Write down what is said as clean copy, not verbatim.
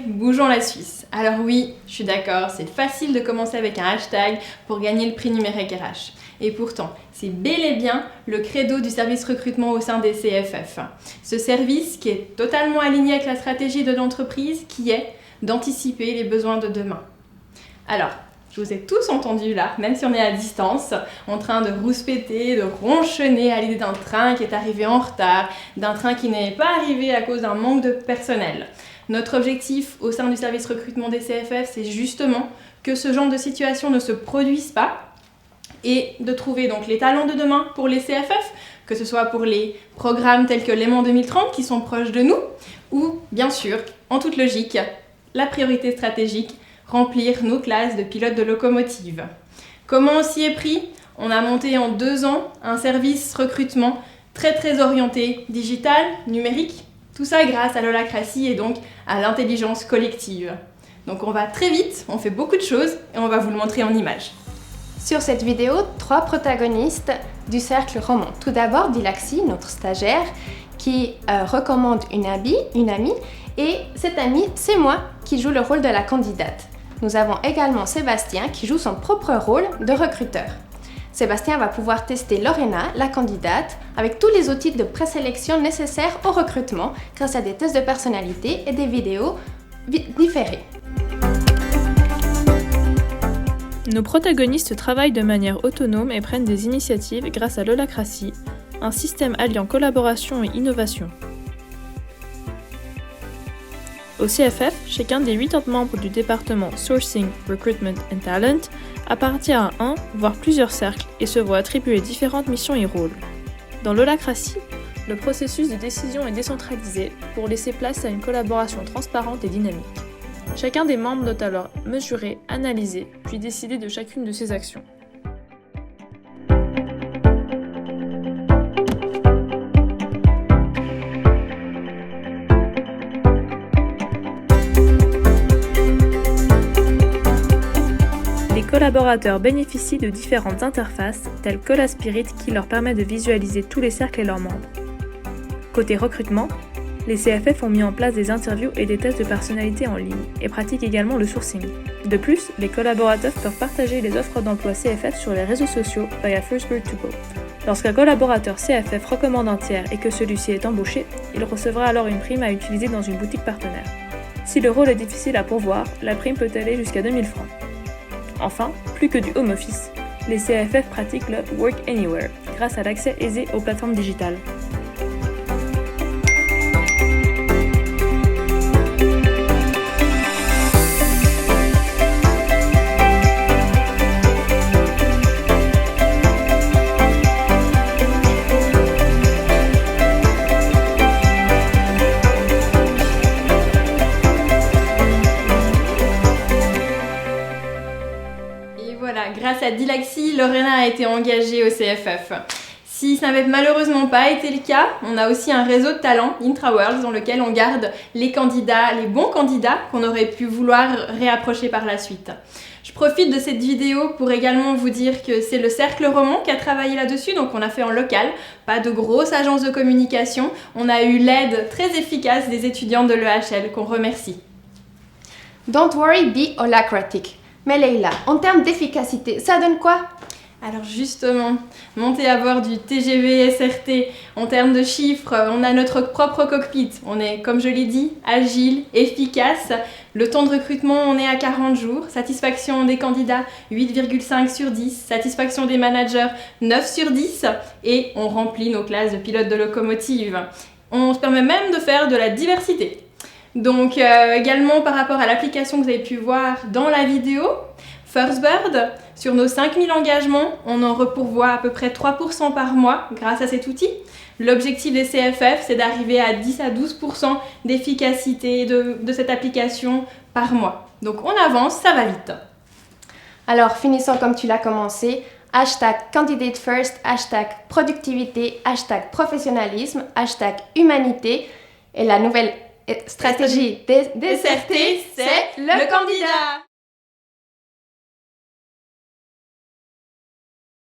Bougeons la Suisse. Alors oui, je suis d'accord, c'est facile de commencer avec un hashtag pour gagner le prix numérique RH. Et pourtant, c'est bel et bien le credo du service recrutement au sein des CFF. Ce service qui est totalement aligné avec la stratégie de l'entreprise qui est d'anticiper les besoins de demain. Alors, je vous ai tous entendus là, même si on est à distance, en train de rouspéter, de ronchonner à l'idée d'un train qui est arrivé en retard, d'un train qui n'est pas arrivé à cause d'un manque de personnel. Notre objectif au sein du service recrutement des CFF, c'est justement que ce genre de situation ne se produise pas et de trouver donc les talents de demain pour les CFF, que ce soit pour les programmes tels que l'Aimant 2030 qui sont proches de nous, ou bien sûr, en toute logique, la priorité stratégique, remplir nos classes de pilotes de locomotive. Comment on s'y est pris ? On a monté en 2 ans un service recrutement très orienté digital, numérique, tout ça grâce à l'holacratie et donc à l'intelligence collective. Donc on va très vite, on fait beaucoup de choses et on va vous le montrer en images. Sur cette vidéo, 3 protagonistes du cercle roman. Tout d'abord, Dilaxi, notre stagiaire, qui recommande une amie, et cette amie, c'est moi qui joue le rôle de la candidate. Nous avons également Sébastien qui joue son propre rôle de recruteur. Sébastien va pouvoir tester Lorena, la candidate, avec tous les outils de présélection nécessaires au recrutement grâce à des tests de personnalité et des vidéos différées. Nos protagonistes travaillent de manière autonome et prennent des initiatives grâce à l'holacratie, un système alliant collaboration et innovation. Au CFF, chacun des 8 autres membres du département Sourcing, Recruitment and Talent appartient à un, voire plusieurs cercles et se voit attribuer différentes missions et rôles. Dans l'holacratie, le processus de décision est décentralisé pour laisser place à une collaboration transparente et dynamique. Chacun des membres doit alors mesurer, analyser, puis décider de chacune de ses actions. Les collaborateurs bénéficient de différentes interfaces, telles que la Spirit qui leur permet de visualiser tous les cercles et leurs membres. Côté recrutement, les CFF ont mis en place des interviews et des tests de personnalité en ligne et pratiquent également le sourcing. De plus, les collaborateurs peuvent partager les offres d'emploi CFF sur les réseaux sociaux via First Word to Go. Lorsqu'un collaborateur CFF recommande un tiers et que celui-ci est embauché, il recevra alors une prime à utiliser dans une boutique partenaire. Si le rôle est difficile à pourvoir, la prime peut aller jusqu'à 2000 francs. Enfin, plus que du home office, les CFF pratiquent le Work Anywhere grâce à l'accès aisé aux plateformes digitales. Voilà, grâce à Dilaxi, Lorena a été engagée au CFF. Si ça n'avait malheureusement pas été le cas, on a aussi un réseau de talents, IntraWorlds, dans lequel on garde les bons candidats qu'on aurait pu vouloir réapprocher par la suite. Je profite de cette vidéo pour également vous dire que c'est le Cercle Roman qui a travaillé là-dessus, donc on a fait en local, pas de grosse agence de communication. On a eu l'aide très efficace des étudiants de l'EHL qu'on remercie. Don't worry, be holacratic. Mais Leïla, en termes d'efficacité, ça donne quoi ? Alors justement, monter à bord du TGV SRT, en termes de chiffres, on a notre propre cockpit. On est, comme je l'ai dit, agile, efficace. Le temps de recrutement, on est à 40 jours. Satisfaction des candidats, 8,5 sur 10. Satisfaction des managers, 9 sur 10. Et on remplit nos classes de pilotes de locomotive. On se permet même de faire de la diversité. Donc également par rapport à l'application que vous avez pu voir dans la vidéo, Firstbird, sur nos 5000 engagements, on en repourvoit à peu près 3% par mois grâce à cet outil. L'objectif des CFF, c'est d'arriver à 10 à 12% d'efficacité de cette application par mois. Donc on avance, ça va vite. Alors finissons comme tu l'as commencé. Hashtag candidate first, hashtag productivité, hashtag professionnalisme, hashtag humanité. Et la nouvelle stratégie des SRT, c'est le candidat.